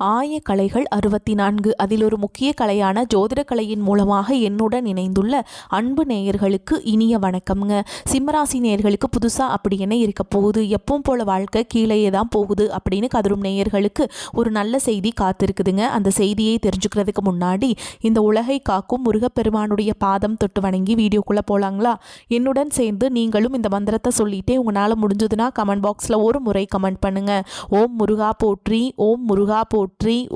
ஆயக்கலைகள் 64 அதில் ஒரு முக்கிய கலையான ஜோதிடக்கலையின் மூலமாக என்னுடன் இணைந்துள்ள அன்பு நேயர்களுக்கு இனிய வணக்கம்ங்க. சிம்மராசி நேயர்களுக்கு புதுசாக அப்படி என்ன இருக்க போகுது, எப்பவும் போல வாழ்க்கை கீழேயே தான் போகுது அப்படின்னு கதரும் நேயர்களுக்கு ஒரு நல்ல செய்தி காத்திருக்குதுங்க. அந்த செய்தியை தெரிஞ்சுக்கிறதுக்கு முன்னாடி இந்த உலகை காக்கும் முருகப்பெருமானுடைய பாதம் தொட்டு வணங்கி வீடியோக்குள்ளே போகலாங்களா? என்னுடன் சேர்ந்து நீங்களும் இந்த மந்திரத்தை சொல்லிட்டே உங்களால் முடிஞ்சதுன்னா கமெண்ட் பாக்ஸில் ஒரு முறை கமெண்ட் பண்ணுங்கள். ஓம் முருகா போற்றி, ஓம் முருகா போற்றி,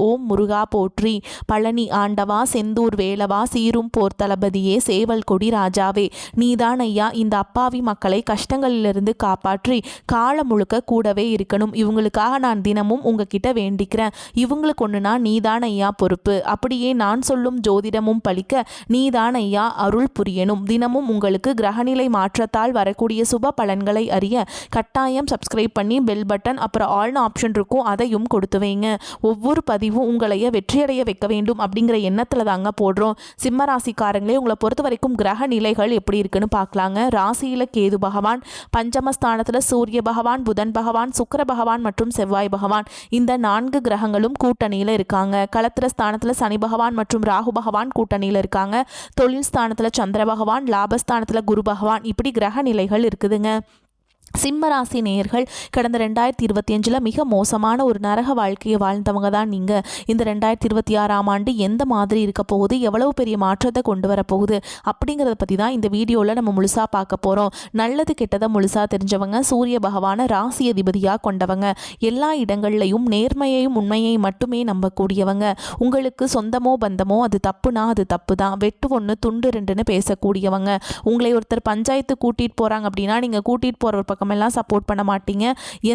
ஓம் முருகா போற்றி. பழனி ஆண்டவா, செந்தூர் வேலவா, சீரும் போர் தளபதியே, சேவல் கொடி ராஜாவே, நீதான் ஐயா இந்த அப்பாவி மக்களை கஷ்டங்களிலிருந்து காப்பாற்றி காலம் முழுக்க கூடவே இருக்கணும். இவங்களுக்காக நான் தினமும் உங்ககிட்ட வேண்டிக்கிறேன். இவங்களுக்கு ஒன்றுனா நீதான் ஐயா பொறுப்பு. அப்படியே நான் சொல்லும் ஜோதிடமும் பலிக்க நீதான் ஐயா அருள் புரியணும். தினமும் உங்களுக்கு கிரகநிலை மாற்றத்தால் வரக்கூடிய சுப பலன்களை அறிய கட்டாயம் சப்ஸ்கிரைப் பண்ணி பெல் பட்டன் அப்புறம் ஆல்னு ஆப்ஷன் இருக்கும், அதையும் கொடுத்து வைங்க. ஒவ்வொரு பதிவும் உங்களைய வெற்றியடைய வைக்க வேண்டும் அப்படிங்கிற எண்ணத்தில் தாங்க போடுறோம். சிம்ம ராசிக்காரங்களே, உங்களை பொறுத்த வரைக்கும் கிரக நிலைகள் எப்படி இருக்குன்னு பார்க்கலாங்க. ராசியில் கேது பகவான், பஞ்சமஸ்தானத்தில் சூரிய பகவான், புதன் பகவான், சுக்கிர பகவான் மற்றும் செவ்வாய் பகவான், இந்த 4 கிரகங்களும் கூட்டணியில் இருக்காங்க. களத்திர ஸ்தானத்தில் சனி பகவான் மற்றும் ராகு பகவான் கூட்டணியில் இருக்காங்க. தொழில் ஸ்தானத்தில் சந்திர பகவான், லாபஸ்தானத்தில் குரு பகவான், இப்படி கிரக நிலைகள் இருக்குதுங்க. சிம்மராசி நேயர்கள் கடந்த 2025 மிக மோசமான ஒரு நரக வாழ்க்கையை வாழ்ந்தவங்க தான் நீங்கள். இந்த 2026ஆம் ஆண்டு எந்த மாதிரி இருக்க போகுது, எவ்வளவு பெரிய மாற்றத்தை கொண்டு வரப்போகுது அப்படிங்கிறத பற்றி தான் இந்த வீடியோவில் நம்ம முழுசாக பார்க்க போகிறோம். நல்லது கெட்டதை முழுசாக தெரிஞ்சவங்க, சூரிய பகவானை ராசி அதிபதியாக கொண்டவங்க, எல்லா இடங்கள்லையும் நேர்மையையும் உண்மையை மட்டுமே நம்பக்கூடியவங்க. உங்களுக்கு சொந்தமோ பந்தமோ அது தப்புனா அது தப்பு தான், வெட்டு ஒன்று துண்டு ரெண்டுன்னு பேசக்கூடியவங்க. உங்களை ஒருத்தர் பஞ்சாயத்து கூட்டிகிட்டு போகிறாங்க அப்படின்னா நீங்கள் கூட்டிகிட்டு போகிற பக்கமெல்லாம் சப்போர்ட் பண்ண மாட்டீங்க.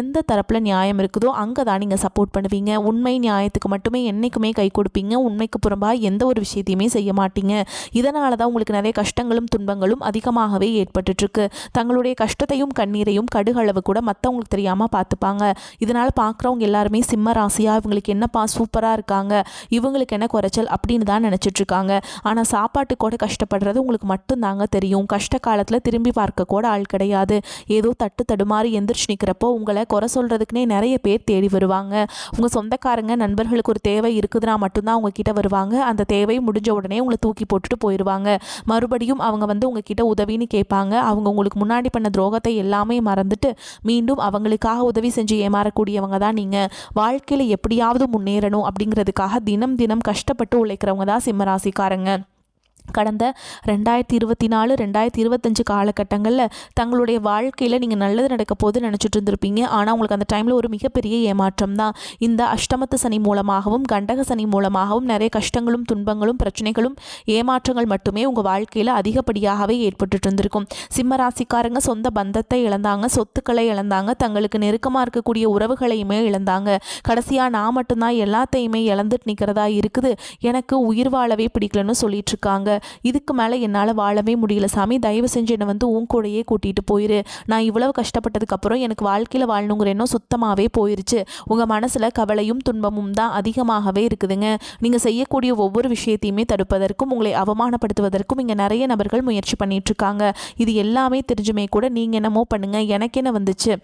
எந்த தரப்பில் நியாயம் இருக்குதோ அங்கே தான் நீங்கள் சப்போர்ட் பண்ணுவீங்க. உண்மை நியாயத்துக்கு மட்டுமே என்றைக்குமே கை கொடுப்பீங்க. உண்மைக்கு புறம்பாக எந்த ஒரு விஷயத்தையுமே செய்ய மாட்டீங்க. இதனால தான் உங்களுக்கு நிறைய கஷ்டங்களும் துன்பங்களும் அதிகமாகவே ஏற்பட்டுருக்கு. தங்களுடைய கஷ்டத்தையும் கண்ணீரையும் கடுகளவு கூட மற்றவங்களுக்கு தெரியாமல் பார்த்துப்பாங்க. இதனால் பார்க்குறவங்க எல்லாருமே சிம்ம ராசியாக இவங்களுக்கு என்னப்பா சூப்பராக இருக்காங்க, இவங்களுக்கு என்ன குறைச்சல் அப்படின்னு தான் நினச்சிட்ருக்காங்க. ஆனால் சாப்பாட்டு கூட கஷ்டப்படுறது உங்களுக்கு மட்டும்தாங்க தெரியும். கஷ்ட காலத்தில் திரும்பி பார்க்க கூட ஆள் கிடையாது. ஏதோ தடுமாறி எந்திரிச்சு நிற்கிறப்போ உங்களை குறை சொல்கிறதுக்குனே நிறைய பேர் தேடி வருவாங்க. உங்கள் சொந்தக்காரங்க நண்பர்களுக்கு ஒரு தேவை இருக்குதுன்னா மட்டும்தான் உங்ககிட்ட வருவாங்க. அந்த தேவை முடிஞ்ச உடனே உங்களை தூக்கி போட்டுட்டு போயிடுவாங்க. மறுபடியும் அவங்க வந்து உங்ககிட்ட உதவின்னு கேட்பாங்க. அவங்க உங்களுக்கு முன்னாடி பண்ண துரோகத்தை எல்லாமே மறந்துட்டு மீண்டும் அவங்களுக்காக உதவி செஞ்சு ஏமாறக்கூடியவங்க தான் நீங்கள். வாழ்க்கையில் எப்படியாவது முன்னேறணும் அப்படிங்கிறதுக்காக தினம் தினம் கஷ்டப்பட்டு உழைக்கிறவங்க தான் சிம்மராசிக்காரங்க. கடந்த 2024 2025 காலகட்டங்களில் தங்களுடைய வாழ்க்கையில் நீங்கள் நல்லது நடக்க போது நினச்சிட்டு இருந்திருப்பீங்க. ஆனால் உங்களுக்கு அந்த டைமில் ஒரு மிகப்பெரிய ஏமாற்றம் தான். இந்த அஷ்டமத்து சனி மூலமாகவும் கண்டக சனி மூலமாகவும் நிறைய கஷ்டங்களும் துன்பங்களும் பிரச்சனைகளும் ஏமாற்றங்கள் மட்டுமே உங்கள் வாழ்க்கையில் அதிகப்படியாகவே ஏற்பட்டு இருந்திருக்கும். சிம்மராசிக்காரங்க சொந்த பந்தத்தை இழந்தாங்க, சொத்துக்களை இழந்தாங்க, தங்களுக்கு நெருக்கமாக இருக்கக்கூடிய உறவுகளையுமே இழந்தாங்க. கடைசியாக நான் மட்டும்தான் எல்லாத்தையுமே இழந்துட்டு நிற்கிறதா இருக்குது, எனக்கு உயிர் வாழவே பிடிக்கலன்னு சொல்லிட்டு இருக்காங்க. இதுக்கு மேலே என்னால் வாழவே முடியல சாமி, தயவு செஞ்சு என்னை வந்து உன் கூடையே கூட்டிகிட்டு போயிரு. நான் இவ்வளவு கஷ்டப்பட்டதுக்கப்புறம் எனக்கு வாழ்க்கையில் வாழணுங்கிற எண்ணம் சுத்தமாகவே போயிருச்சு. உங்கள் மனசில் கவலையும் துன்பமும் தான் அதிகமாகவே இருக்குதுங்க. நீங்கள் செய்யக்கூடிய ஒவ்வொரு விஷயத்தையுமே தடுப்பதற்கும் உங்களை அவமானப்படுத்துவதற்கும் இங்கே நிறைய நபர்கள் முயற்சி பண்ணிகிட்ருக்காங்க. இது எல்லாமே தெரிஞ்சுமே கூட நீங்கள் என்னமோ பண்ணுங்கள், எனக்கு என்ன வந்துச்சு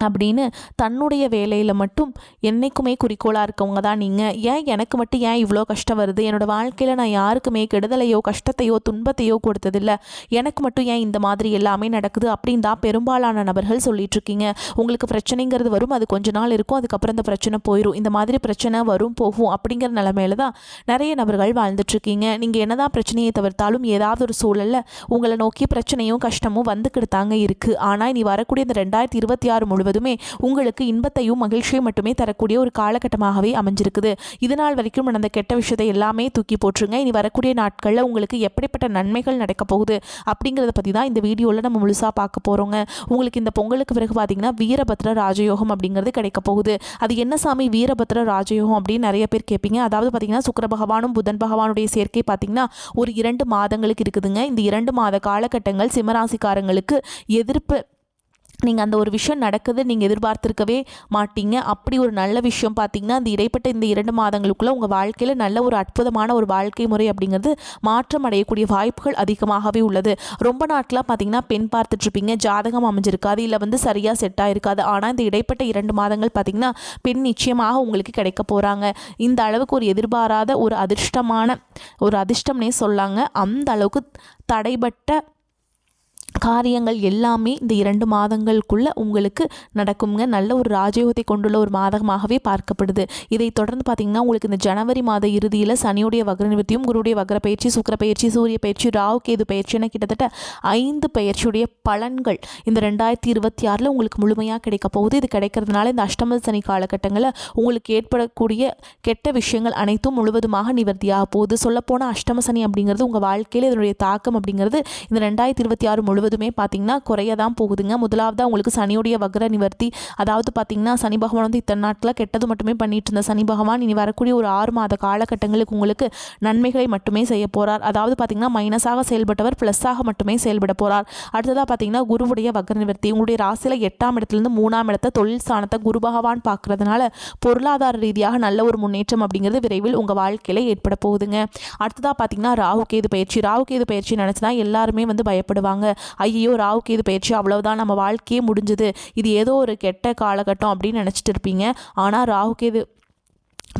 அப்படின்னு தன்னுடைய வேலையில் மட்டும் என்றைக்குமே குறிக்கோளாக இருக்கவங்க தான் நீங்கள். ஏன் எனக்கு மட்டும் ஏன் இவ்வளோ கஷ்டம் வருது, என்னோடய வாழ்க்கையில் நான் யாருக்குமே கெடுதலையோ கஷ்டத்தையோ துன்பத்தையோ கொடுத்ததில்ல, எனக்கு மட்டும் ஏன் இந்த மாதிரி எல்லாமே நடக்குது அப்படின்னு தான் பெரும்பாலான நபர்கள் சொல்லிகிட்ருக்கீங்க. உங்களுக்கு பிரச்சனைங்கிறது வரும், அது கொஞ்ச நாள் இருக்கும், அதுக்கப்புறம் இந்த பிரச்சனை போயிடும். இந்த மாதிரி பிரச்சனை வரும் போகும் அப்படிங்கிற நிலைமையில தான் நிறைய நபர்கள் வாழ்ந்துட்டுருக்கீங்க. நீங்கள் என்ன தான் பிரச்சனையை தவிர்த்தாலும் ஏதாவது ஒரு சூழலில் உங்களை நோக்கி பிரச்சனையும் கஷ்டமும் வந்துக்கிட்டாங்க இருக்குது. ஆனால் இனி வரக்கூடிய இந்த 2026 முழுவதுமே உங்களுக்கு இன்பத்தையும் மகிழ்ச்சியும் மட்டுமே தரக்கூடிய ஒரு காலகட்டமாகவே அமைஞ்சிருக்குது. இதனால் வரைக்கும் நடந்த கெட்ட விஷயத்தை எல்லாமே தூக்கி போட்டுருங்க. இனி வரக்கூடிய நாட்களில் உங்களுக்கு எப்படிப்பட்ட நன்மைகள் நடக்க போகுது அப்படிங்கிறத பற்றி தான் இந்த வீடியோவில் நம்ம முழுசாக பார்க்க போகிறோங்க. உங்களுக்கு இந்த பொங்கலுக்கு பிறகு பார்த்தீங்கன்னா வீரபத்ர ராஜயோகம் அப்படிங்கிறது கிடைக்க போகுது. அது என்ன சாமி வீரபத்ர ராஜயோகம் அப்படின்னு நிறைய பேர் கேட்பீங்க. அதாவது பார்த்தீங்கன்னா சுக்கிர பகவானும் புதன் பகவானுடைய சேர்க்கை பார்த்தீங்கன்னா ஒரு 2 மாதங்களுக்கு இருக்குதுங்க. இந்த 2 மாத காலகட்டங்கள் சிம்மராசிக்காரங்களுக்கு எதிர்ப்பு நீங்கள் அந்த ஒரு விஷயம் நடக்குது நீங்கள் எதிர்பார்த்துருக்கவே மாட்டீங்க. அப்படி ஒரு நல்ல விஷயம் பார்த்தீங்கன்னா அந்த இடைப்பட்ட இந்த 2 மாதங்களுக்குள்ளே உங்கள் வாழ்க்கையில் நல்ல ஒரு அற்புதமான ஒரு வாழ்க்கை முறை அப்படிங்கிறது மாற்றம் அடையக்கூடிய வாய்ப்புகள் அதிகமாகவே உள்ளது. ரொம்ப நாட்களாக பார்த்தீங்கன்னா பெண் பார்த்துட்ருப்பீங்க, ஜாதகம் அமைஞ்சிருக்காது, இல்லை சரியாக செட் ஆகிருக்காது. ஆனால் இந்த இடைப்பட்ட 2 மாதங்கள் பார்த்தீங்கன்னா பெண் நிச்சயமாக உங்களுக்கு கிடைக்க போகிறாங்க. இந்த அளவுக்கு ஒரு எதிர்பாராத ஒரு அதிர்ஷ்டம்னே சொல்லாங்க. அந்த அளவுக்கு தடைப்பட்ட காரியங்கள் எல்லாமே இந்த 2 மாதங்களுக்குள்ளே உங்களுக்கு நடக்குங்க. நல்ல ஒரு ராஜயோகத்தை கொண்டுள்ள ஒரு மாதமாகவே பார்க்கப்படுது. இதை தொடர்ந்து பார்த்திங்கன்னா உங்களுக்கு இந்த ஜனவரி மாத இறுதியில் சனியுடைய வக்ர நிவர்த்தியும், குருவுடைய வக்ர பயிற்சி, சுக்கிர பயிற்சி, சூரிய பயிற்சி, ராகு கேது பயிற்சி என கிட்டத்தட்ட 5 பயிற்சியுடைய பலன்கள் இந்த 2026 உங்களுக்கு முழுமையாக கிடைக்க போகுது. இது கிடைக்கிறதுனால இந்த அஷ்டம சனி காலகட்டங்களில் உங்களுக்கு ஏற்படக்கூடிய கெட்ட விஷயங்கள் அனைத்தும் முழுவதுமாக நிவர்த்தியாக போகுது. சொல்லப்போனால் அஷ்டம சனி அப்படிங்கிறது உங்கள் வாழ்க்கையில் இதனுடைய தாக்கம் அப்படிங்கிறது இந்த 2026 முழுவதுமே பார்த்தீங்கன்னா குறைய தான் போகுதுங்க. முதலாவதாக உங்களுக்கு சனியுடைய வக்ர நிவர்த்தி, அதாவது பார்த்தீங்கன்னா சனி பகவான் வந்து இத்தனை நாட்களில் கெட்டது மட்டுமே பண்ணிட்டு இருந்த சனி பகவான் இனி வரக்கூடிய ஒரு 6 மாத காலகட்டங்களுக்கு உங்களுக்கு நன்மைகளை மட்டுமே செய்ய போகிறார். அதாவது பார்த்தீங்கன்னா மைனஸாக செயல்பட்டவர் ப்ளஸ்ஸாக மட்டுமே செயல்பட போகிறார். அடுத்ததாக பார்த்தீங்கன்னா குருவுடைய வக்ர நிவர்த்தி, உங்களுடைய ராசியில் 8ஆம் இடத்துலேருந்து 3ஆம் இடத்தை தொழில் ஸ்தானத்தை குரு பகவான் பார்க்கறதுனால பொருளாதார ரீதியாக நல்ல ஒரு முன்னேற்றம் அப்படிங்கிறது விரைவில் உங்கள் வாழ்க்கையில் ஏற்பட போகுதுங்க. அடுத்ததாக பார்த்தீங்கன்னா ராகு கேது பயிற்சி நினச்சினா எல்லாருமே வந்து பயப்படுவாங்க. ஐயோ ராகு கேது பயிற்சி அவ்வளவுதான், நம்ம வாழ்க்கையே முடிஞ்சது, இது ஏதோ ஒரு கெட்ட காலகட்டம் அப்படின்னு நினச்சிட்டு இருப்பீங்க. ஆனால் ராகு கேது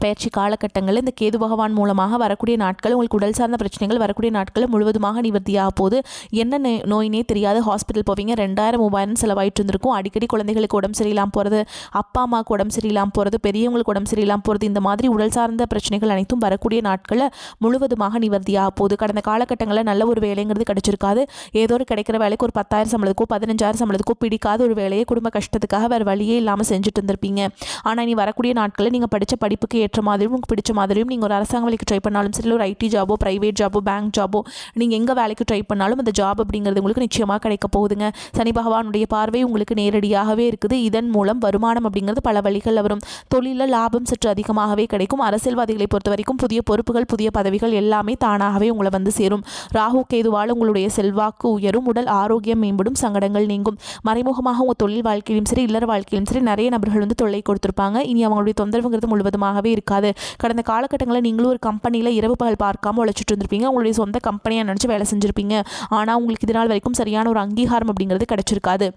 பயிற்சி காலகட்டங்களில் இந்த கேது பகவான் மூலமாக வரக்கூடிய நாட்கள் உங்களுக்கு உடல் சார்ந்த பிரச்சனைகள் வரக்கூடிய நாட்களில் முழுவதுமாக நிவர்த்தியாக போகுது. என்ன நோயினே தெரியாது ஹாஸ்பிட்டல் போவீங்க, 2000 3000 செலவாயிட்டு இருந்திருக்கும். அடிக்கடி குழந்தைகளுக்கு உடம்பு சரியில்லாமல் போகிறது, அப்பா அம்மாவுக்கு உடம்பு சரியில்லாமல் போகிறது, பெரியவங்களுக்கு உடம்பு சரியில்லாமல் போகிறது, இந்த மாதிரி உடல் சார்ந்த பிரச்சனைகள் அனைத்தும் வரக்கூடிய நாட்களில் முழுவதுமாக நிவர்த்தியாக போகுது. கடந்த காலகட்டங்களில் நல்ல ஒரு வேலைங்கிறது கிடைச்சிருக்காது. ஏதோ ஒரு கிடைக்கிற வேலைக்கு ஒரு 10,000 சம்பளத்துக்கோ 15,000 சம்பளத்துக்கோ பிடிக்காத ஒரு வேலையை குடும்ப கஷ்டத்துக்காக வேறு வழியே இல்லாமல் செஞ்சுட்டு இருந்திருப்பீங்க. ஆனால் இனி வரக்கூடிய நாட்களில் நீங்கள் படித்த படிப்புக்கு ஏற்ற மாதிரியும் உங்களுக்கு பிடிச்ச மாதிரியும் நீங்கள் ஒரு அரசாங்க வேலைக்கு ட்ரை பண்ணாலும் சரி, ஒரு ஐடி ஜாபோ, பிரைவேட் ஜாபோ, பேங்க் ஜாபோ, நீங்கள் எங்கே வேலைக்கு ட்ரை பண்ணாலும் அந்த ஜாப் அப்படிங்கிறது உங்களுக்கு நிச்சயமாக கிடைக்க போகுதுங்க. சனி பகவானுடைய பார்வை உங்களுக்கு நேரடியாகவே இருக்குது. இதன் மூலம் வருமானம் அப்படிங்கிறது பல வழிகளில் வரும். தொழிலில் லாபம் சற்று அதிகமாகவே கிடைக்கும். அரசியல்வாதிகளை பொறுத்த வரைக்கும் புதிய பொறுப்புகள், புதிய பதவிகள் எல்லாமே தானாகவே உங்களை வந்து சேரும். ராகு கேதுவால் உங்களுடைய செல்வாக்கு உயரும், உடல் ஆரோக்கியம் மேம்படும், சங்கடங்கள் நீங்கும். மறைமுகமாக உங்கள் தொழில் வாழ்க்கையிலும் சரி, இல்லற வாழ்க்கையிலும் சரி நிறைய நபர்கள் வந்து தொல்லை கொடுத்துருப்பாங்க. இனி அவங்களுடைய தொந்தரவுங்கிறது முழுவதுமாகவே இருக்காது. கடந்த காலகட்டங்களில் நீங்களும் ஒரு கம்பெனியில் இரவு பகல் பார்க்காம உழைச்சிட்டு இருந்திருப்பீங்க. உங்களுடைய சொந்த கம்பெனியாக நினச்சி வேலை செஞ்சுருப்பீங்க. ஆனால் உங்களுக்கு இதனால் வரைக்கும் சரியான ஒரு அங்கீகாரம் அப்படிங்கிறது கிடைச்சிருக்காது.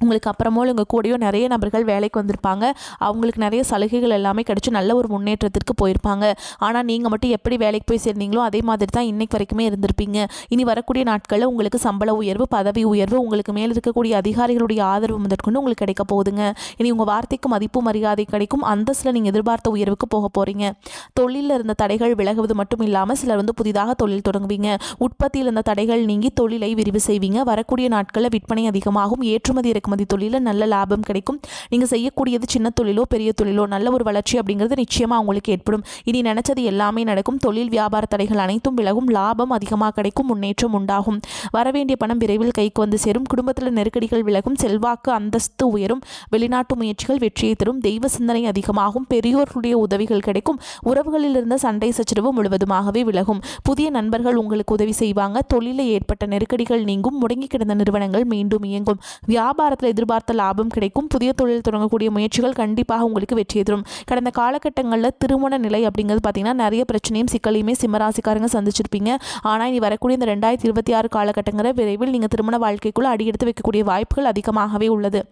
உங்களுக்கு அப்புறமோல் உங்கள் கூடயோ நிறைய நபர்கள் வேலைக்கு வந்திருப்பாங்க. அவங்களுக்கு நிறைய சலுகைகள் எல்லாமே கிடச்சி நல்ல ஒரு முன்னேற்றத்திற்கு போயிருப்பாங்க. ஆனால் நீங்கள் மட்டும் எப்படி வேலைக்கு போய் சேர்ந்தீங்களோ அதே மாதிரி தான் இன்றைக்கு வரைக்குமே இருந்திருப்பீங்க. இனி வரக்கூடிய நாட்களில் உங்களுக்கு சம்பள உயர்வு, பதவி உயர்வு, உங்களுக்கு மேல் இருக்கக்கூடிய அதிகாரிகளுடைய ஆதரவு முதற்கொண்டு உங்களுக்கு கிடைக்க போகுதுங்க. இனி உங்கள் வார்த்தைக்கு மதிப்பு மரியாதை கிடைக்கும். அந்தஸ்தில் நீங்கள் எதிர்பார்த்த உயர்வுக்கு போக போகிறீங்க. தொழிலில் இருந்த தடைகள் விலகுவது மட்டும் இல்லாமல் சிலர் வந்து புதிதாக தொழில் தொடங்குவீங்க. உற்பத்தியில் இருந்த தடைகள் நீங்கி தொழிலை விரிவு செய்வீங்க. வரக்கூடிய நாட்களில் விற்பனை அதிகமாகும். ஏற்றுமதி இறக்குமதி தொழில நல்ல லாபம் கிடைக்கும். நீங்கள் செய்யக்கூடியது சின்ன தொழிலோ பெரிய தொழிலோ நல்ல ஒரு வளர்ச்சி அப்படிங்கிறது நிச்சயமாக உங்களுக்கு ஏற்படும். இனி நினைச்சது எல்லாமே நடக்கும். தொழில் வியாபார தடைகள் அனைத்தும் விலகும். லாபம் அதிகமாக கிடைக்கும். முன்னேற்றம் உண்டாகும். வரவேண்டிய பணம் விரைவில் கைக்கு வந்து சேரும். குடும்பத்தில் நெருக்கடிகள் விலகும். செல்வாக்கு அந்தஸ்து உயரும். வெளிநாட்டு முயற்சிகள் வெற்றியை தரும். தெய்வ சிந்தனை அதிகமாகும். பெரியோர்களுடைய உதவிகள் கிடைக்கும். உறவுகளில் இருந்த சண்டை சச்சரவு முழுவதுமாகவே விலகும். புதிய நண்பர்கள் உங்களுக்கு உதவி செய்வாங்க. தொழிலில் ஏற்பட்ட நெருக்கடிகள் நீங்கும். முடங்கி கிடந்த நிறுவனங்கள் மீண்டும் இயங்கும். வியாபாரத்தில் எதிர்பார்த்த லாபம் கிடைக்கும். புதிய தொழில் தொடங்கக்கூடிய முயற்சிகள் கண்டிப்பாக உங்களுக்கு வெற்றியை தரும். கடந்த காலகட்டங்களில் திருமண நிலை அப்படிங்கிறது பார்த்தீங்கன்னா நிறைய பிரச்சனையும் சிக்கலையுமே சிம்மராசிக்காரங்க சந்திச்சிருப்பீங்க. ஆனால் இனி வரக்கூடிய இந்த 2026 காலகட்டங்களில் விரைவில் நீங்கள் திருமண வாழ்க்கைக்குள்ளே அடியெடுத்து வைக்கக்கூடிய வாய்ப்புகள் அதிகமாகவே உள்ளது.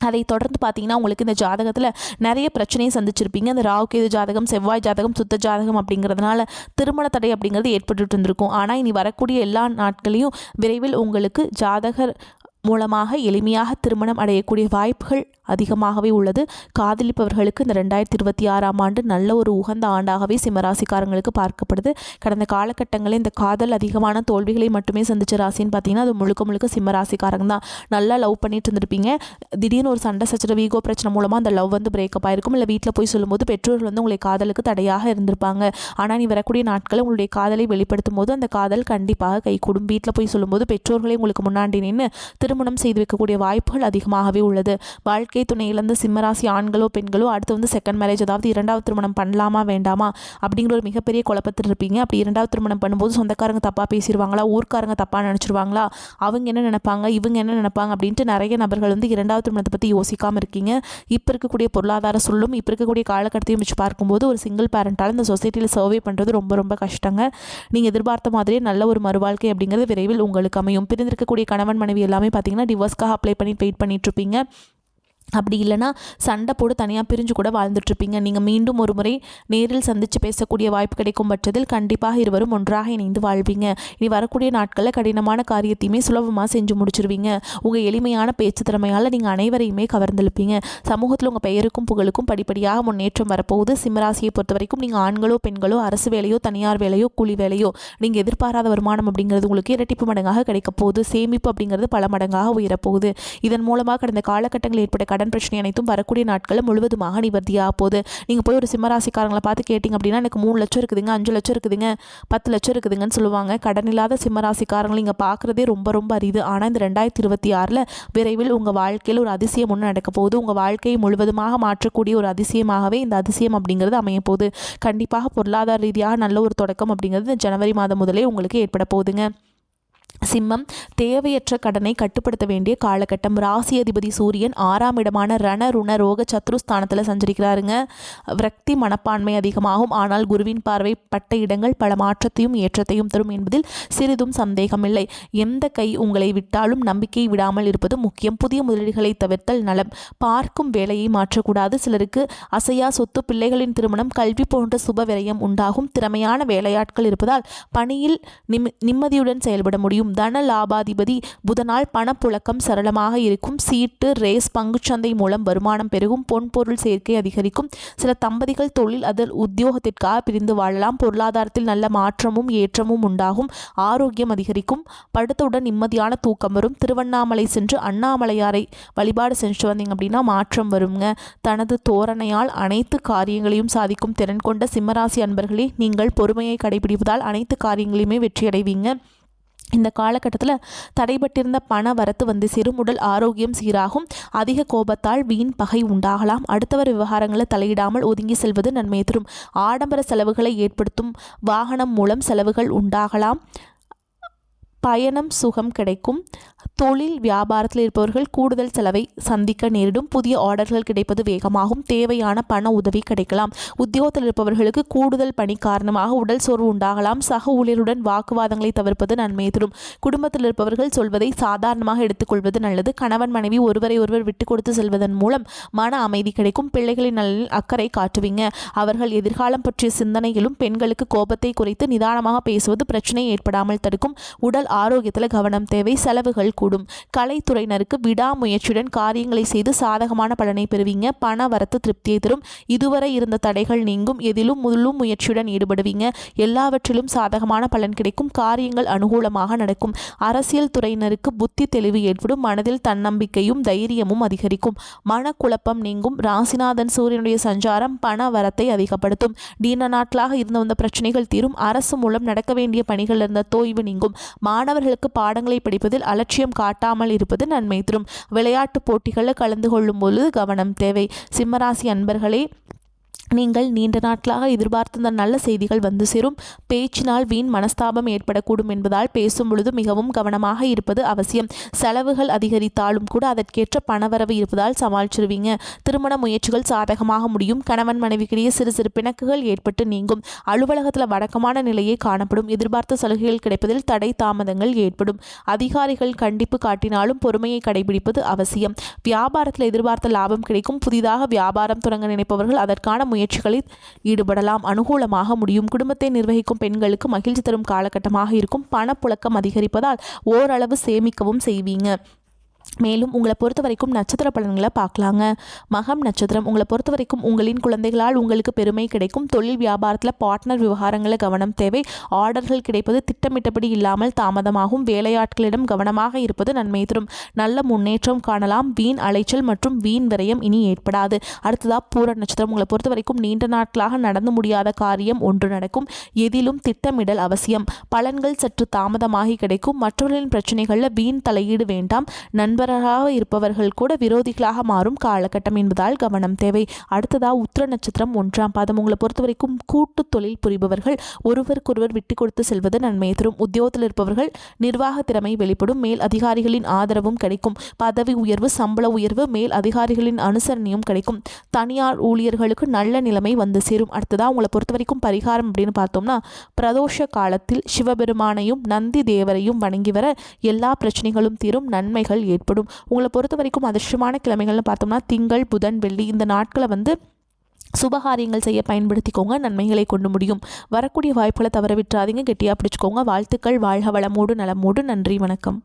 அதை தொடர்ந்து பார்த்தீங்கன்னா உங்களுக்கு இந்த ஜாதகத்தில் நிறைய பிரச்சனையை சந்திச்சிருப்பீங்க. இந்த ராகு கேது ஜாதகம், செவ்வாய் ஜாதகம், சுத்த ஜாதகம் அப்படிங்கிறதுனால திருமண தடை அப்படிங்கிறது ஏற்பட்டு இருந்திருக்கும். ஆனால் இனி வரக்கூடிய எல்லா நாட்களையும் விரைவில் உங்களுக்கு ஜாதகர் மூலமாக எளிமையாக திருமணம் அடையக்கூடிய வாய்ப்புகள் அதிகமாகவே உள்ளது. காதலிப்பவர்களுக்கு இந்த 2026ஆம் ஆண்டு நல்ல ஒரு உகந்த ஆண்டாகவே சிம்மராசிக்காரங்களுக்கு பார்க்கப்படுது. கடந்த காலகட்டங்களில் இந்த காதல் அதிகமான தோல்விகளை மட்டுமே சந்திச்ச ராசின்னு பார்த்தீங்கன்னா அது முழுக்க முழுக்க சிம்மராசிக்காரங்க தான். நல்லா லவ் பண்ணிட்டு இருந்திருப்பீங்க. திடீர்னு ஒரு சண்டை சச்சரவு, ஈகோ பிரச்சனை மூலமாக அந்த லவ் வந்து பிரேக்கப் ஆயிருக்கும். இல்லை வீட்டில் போய் சொல்லும்போது பெற்றோர்கள் வந்து உங்களை காதலுக்கு தடையாக இருந்திருப்பாங்க. ஆனால் நீ வரக்கூடிய நாட்களில் உங்களுடைய காதலை வெளிப்படுத்தும் போது அந்த காதல் கண்டிப்பாக கைகூடும். வீட்டில் போய் சொல்லும்போது பெற்றோர்களே உங்களுக்கு முன்னாடி நின்று திருமணம் செய்து வைக்கக்கூடிய வாய்ப்புகள் அதிகமாகவே உள்ளது. வாழ்க்கை வாழ்க்கை துணை இழந்த சிம்மராசி ஆண்களோ பெண்களோ அடுத்து செகண்ட் மேரேஜ், அதாவது இரண்டாவது திருமணம் பண்ணலாமா வேண்டாமா அப்படிங்கிற ஒரு மிகப்பெரிய குழப்பத்தில் இருப்பீங்க. அப்படி இரண்டாவது திருமணம் பண்ணும்போது சொந்தக்காரங்க தப்பாக பேசிடுவாங்களா, ஊர்க்காரங்க தப்பாக நினச்சிருவாங்களா, அவங்க என்ன நினைப்பாங்க, இவங்க என்ன நினைப்பாங்க அப்படின்ட்டு நிறைய நபர்கள் இரண்டாவது திருமணத்தை பற்றி யோசிக்காமல் இருக்கீங்க. இப்போ இருக்கக்கூடிய பொருளாதார சொல்லும் இப்போ இருக்கக்கூடிய காலகட்டத்தையும் வச்சு பார்க்கும்போது ஒரு சிங்கிள் பேரண்டால் இந்த சொசைட்டியில் சர்வே பண்ணுறது ரொம்ப ரொம்ப கஷ்டங்க. நீங்கள் எதிர்பார்த்த மாதிரியே நல்ல ஒரு மறுவாழ்க்கை அப்படிங்கிறது விரைவில் உங்களுக்கு அமையும். பிரிந்திருக்கக்கூடிய கணவன் மனைவி எல்லாமே பார்த்தீங்கன்னா டிவோர்ஸ்க்காக அப்ளை பண்ணி வெயிட் பண்ணிட்டு இருப்பீங்க. அப்படி இல்லைனா சண்டை போட்டு தனியாக பிரிஞ்சு கூட வாழ்ந்துட்டுருப்பீங்க. நீங்கள் மீண்டும் ஒரு முறை நேரில் சந்தித்து பேசக்கூடிய வாய்ப்பு கிடைக்கும் பட்சத்தில் கண்டிப்பாக இருவரும் ஒன்றாக இணைந்து வாழ்வீங்க. இனி வரக்கூடிய நாட்களில் கடினமான காரியத்தையுமே சுலபமாக செஞ்சு முடிச்சிருவீங்க. உங்கள் எளிமையான பேச்சு திறமையால் நீங்கள் அனைவரையுமே கவர்ந்தெழுப்பீங்க. சமூகத்தில் உங்கள் பெயருக்கும் புகழுக்கும் படிப்படியாக முன்னேற்றம் வரப்போகுது. சிம்மராசியை பொறுத்த வரைக்கும் நீங்கள் ஆண்களோ பெண்களோ அரசு வேலையோ தனியார் வேலையோ கூலி வேலையோ நீங்கள் எதிர்பாராத வருமானம் அப்படிங்கிறது உங்களுக்கு இரட்டிப்பு மடங்காக கிடைக்க போகுது. சேமிப்பு அப்படிங்கிறது பல மடங்காக உயரப்போகுது. இதன் மூலமாக கடந்த காலகட்டங்களில் ஏற்பட்ட கடன் பிரச்சனை அனைத்தும் வரக்கூடிய நாட்களில் முழுவதுமாக நிவர்த்தியாக போகுது. நீங்கள் போய் ஒரு சிம்மராசிக்காரங்களை பார்த்து கேட்டிங்க அப்படின்னா எனக்கு 3 லட்சம் இருக்குதுங்க, 5 லட்சம் இருக்குதுங்க, 10 லட்சம் இருக்குதுங்கன்னு சொல்லுவாங்க. கடன் இல்லாத சிம்மராசிக்காரங்களை இங்கே பார்க்குறதே ரொம்ப ரொம்ப அரிது. ஆனால் இந்த 2026 விரைவில் உங்கள் வாழ்க்கையில் ஒரு அதிசயம் ஒன்று நடக்க போகுது. உங்கள் வாழ்க்கையை முழுவதுமாக மாற்றக்கூடிய ஒரு அதிசயமாகவே இந்த அதிசயம் அப்படிங்கிறது அமைய போகுது. கண்டிப்பாக பொருளாதார ரீதியாக நல்ல ஒரு தொடக்கம் அப்படிங்கிறது ஜனவரி மாதம் முதலே உங்களுக்கு ஏற்பட போகுதுங்க. சிம்மம், தேவையற்ற கடனை கட்டுப்படுத்த வேண்டிய காலகட்டம். ராசி அதிபதி சூரியன் 6ஆம் இடமான ரண ருண ரோக சத்ருஸ்தானத்தில் சஞ்சரிக்கிறாருங்க. விரக்தி மனப்பான்மை அதிகமாகும். ஆனால் குருவின் பார்வை பட்ட இடங்கள் பல மாற்றத்தையும் ஏற்றத்தையும் தரும் என்பதில் சிறிதும் சந்தேகமில்லை. எந்த கை உங்களை விட்டாலும் நம்பிக்கை விடாமல் இருப்பது முக்கியம். புதிய முதலீடுகளை தவிர்த்தல் நலம். பார்க்கும் வேலையை மாற்றக்கூடாது. சிலருக்கு அசையா சொத்து, பிள்ளைகளின் திருமணம், கல்வி போன்ற சுப விரயம் உண்டாகும். திறமையான வேலையாட்கள் இருப்பதால் பணியில் நிம்மதியுடன் செயல்பட முடியும். தன லாபாதிபதி புதனால் பணப்புழக்கம் சரளமாக இருக்கும். சீட்டு, ரேஸ், பங்குச்சந்தை மூலம் வருமானம் பெருகும். பொன்பொருள் சேர்க்கை அதிகரிக்கும். சில தம்பதிகள் தொழில் அதில் உத்தியோகத்திற்காக பிரிந்து வாழலாம். பொருளாதாரத்தில் நல்ல மாற்றமும் ஏற்றமும் உண்டாகும். ஆரோக்கியம் அதிகரிக்கும். படுத்தவுடன் நிம்மதியான தூக்கம் வரும். திருவண்ணாமலை சென்று அண்ணாமலையாரை வழிபாடு செஞ்சு வந்தீங்க அப்படின்னா மாற்றம் வருங்க. தனது தோரணையால் அனைத்து காரியங்களையும் சாதிக்கும் திறன் கொண்ட சிம்மராசி அன்பர்களே, நீங்கள் பொறுமையை கடைபிடிப்பதால் அனைத்து காரியங்களையுமே வெற்றியடைவீங்க. இந்த காலகட்டத்தில் தடைபட்டிருந்த பண வரத்து சேரும். உடல் ஆரோக்கியம் சீராகும். அதிக கோபத்தால் வீண் பகை உண்டாகலாம். அடுத்தவர் விவகாரங்களை தலையிடாமல் ஒதுங்கி செல்வது நன்மை தரும். ஆடம்பர செலவுகளை ஏற்படுத்தும் வாகனம் மூலம் செலவுகள் உண்டாகலாம். பயணம் சுகம் கிடைக்கும். தொழில் வியாபாரத்தில் இருப்பவர்கள் கூடுதல் செலவை சந்திக்க நேரிடும். புதிய ஆர்டர்கள் கிடைப்பது வேகமாகும். தேவையான பண உதவி கிடைக்கலாம். உத்தியோகத்தில் இருப்பவர்களுக்கு கூடுதல் பணி காரணமாக உடல் சோர்வு உண்டாகலாம். சக ஊழியருடன் வாக்குவாதங்களை தவிர்ப்பது நன்மை தரும். குடும்பத்தில் இருப்பவர்கள் சொல்வதை சாதாரணமாக எடுத்துக்கொள்வது நல்லது. கணவன் மனைவி ஒருவரை ஒருவர் விட்டு கொடுத்து செல்வதன் மூலம் மன அமைதி கிடைக்கும். பிள்ளைகளின் நலனில் அக்கறை காட்டுவீங்க. அவர்கள் எதிர்காலம் பற்றிய சிந்தனையிலும் பெண்களுக்கு கோபத்தை குறைத்து நிதானமாக பேசுவது பிரச்சனை ஏற்படாமல் தடுக்கும். உடல் ஆரோக்கியத்தில் கவனம் தேவை. செலவுகள் கூடும். கலைத்துறையினருக்கு விடாமுயற்சியுடன் காரியங்களை செய்து சாதகமான பலனை பெறுவீங்க. பண வரத்து திருப்தியை தரும். இதுவரை இருந்த தடைகள் நீங்கும். எதிலும் முழு முயற்சியுடன் ஈடுபடுவீங்க. எல்லாவற்றிலும் சாதகமான பலன் கிடைக்கும். காரியங்கள் அனுகூலமாக நடக்கும். அரசியல் துறையினருக்கு புத்தி தெளிவு ஏற்படும். மனதில் தன்னம்பிக்கையும் தைரியமும் அதிகரிக்கும். மனக்குழப்பம் நீங்கும். ராசிநாதன் சூரியனுடைய சஞ்சாரம் பண வரத்தை அதிகப்படுத்தும். நீண்ட நாட்களாக இருந்து வந்த பிரச்சனைகள் தீரும். அரசு மூலம் நடக்க வேண்டிய பணிகள் இருந்த தொய்வு நீங்கும். மாணவர்களுக்கு பாடங்களை படிப்பதில் அலட்சியம் காட்டாமல் இருப்பது நன்மை தரும். விளையாட்டு போட்டிகளில் கலந்து கொள்ளும் பொழுது கவனம் தேவை. சிம்மராசி அன்பர்களே, நீங்கள் நீண்ட நாட்களாக எதிர்பார்த்த நல்ல செய்திகள் சேரும். பேச்சினால் வீண் மனஸ்தாபம் ஏற்படக்கூடும் என்பதால் பேசும் பொழுது மிகவும் கவனமாக இருப்பது அவசியம். செலவுகள் அதிகரித்தாலும் கூட அதற்கேற்ற பணவரவு இருப்பதால் சமாளிச்சிருவீங்க. திருமண முயற்சிகள் சாதகமாக முடியும். கணவன் மனைவிக்கிடையே சிறு சிறு பிணக்குகள் ஏற்பட்டு நீங்கும். அலுவலகத்தில் வழக்கமான நிலையே காணப்படும். எதிர்பார்த்த சலுகைகள் கிடைப்பதில் தடை தாமதங்கள் ஏற்படும். அதிகாரிகள் கண்டிப்பு காட்டினாலும் பொறுமையை கடைபிடிப்பது அவசியம். வியாபாரத்தில் எதிர்பார்த்த லாபம் கிடைக்கும். புதிதாக வியாபாரம் தொடங்க நினைப்பவர்கள் அதற்கான முயற்சிகளில் ஈடுபடலாம். அனுகூலமாக முடியும். குடும்பத்தை நிர்வகிக்கும் பெண்களுக்கு மகிழ்ச்சி தரும் காலகட்டமாக இருக்கும். பணப்புழக்கம் அதிகரிப்பதால் ஓரளவு சேமிக்கவும் செய்வீங்க. மேலும் உங்களை பொறுத்த வரைக்கும் நட்சத்திர பலன்களை பார்க்கலாங்க. மகம் நட்சத்திரம், உங்களை பொறுத்த வரைக்கும் உங்களின் குழந்தைகளால் உங்களுக்கு பெருமை கிடைக்கும். தொழில் வியாபாரத்தில் பார்ட்னர் விவகாரங்களில் கவனம் தேவை. ஆர்டர்கள் கிடைப்பது திட்டமிட்டபடி இல்லாமல் தாமதமாகும். வேலையாட்களிடம் கவனமாக இருப்பது நன்மை தரும். நல்ல முன்னேற்றம் காணலாம். வீண் அலைச்சல் மற்றும் வீண் விரயம் இனி ஏற்படாது. அடுத்ததாக பூர நட்சத்திரம், உங்களை பொறுத்த வரைக்கும் நீண்ட நாட்களாக நடந்து முடியாத காரியம் ஒன்று நடக்கும். எதிலும் திட்டமிடல் அவசியம். பலன்கள் சற்று தாமதமாகி கிடைக்கும். மற்றவர்களின் பிரச்சனைகளில் வீண் தலையீடு வேண்டாம். நண்பர்கள் நண்பராக இருப்பவர்கள் கூட விரோதிகளாக மாறும் காலகட்டம் என்பதால் கவனம் தேவை. அடுத்ததா உத்திர நட்சத்திரம் 1ஆம் பாதம். உங்களை பொறுத்த வரைக்கும் கூட்டு தொழில் புரிபவர்கள் ஒருவருக்கொருவர் விட்டு கொடுத்து செல்வது நன்மையை தரும். உத்தியோகத்தில் இருப்பவர்கள் நிர்வாக திறமை வெளிப்படும். மேல் அதிகாரிகளின் ஆதரவும் கிடைக்கும். பதவி உயர்வு, சம்பள உயர்வு, மேல் அதிகாரிகளின் அனுசரணையும் கிடைக்கும். தனியார் ஊழியர்களுக்கு நல்ல நிலைமை வந்து சேரும். அடுத்ததா உங்களை பொறுத்த வரைக்கும் பரிகாரம் அப்படின்னு பார்த்தோம்னா, பிரதோஷ காலத்தில் சிவபெருமானையும் நந்தி தேவரையும் வணங்கி வர எல்லா பிரச்சனைகளும் தீரும், நன்மைகள் ஏற்படும். உங்களை பொறுத்த வரைக்கும் அதிர்ஷ்டமான கிழமைகள்னு பார்த்தோம்னா திங்கள், புதன், வெள்ளி. இந்த நாட்களை சுபகாரியங்கள் செய்ய பயன்படுத்திக்கோங்க, நன்மைகளை கொண்டு முடியும். வரக்கூடிய வாய்ப்புகளை தவற விட்டுறாதீங்க, கெட்டியாக பிடிச்சிக்கோங்க. வாழ்த்துக்கள். வாழ்க வளமோடு நலமோடு. நன்றி, வணக்கம்.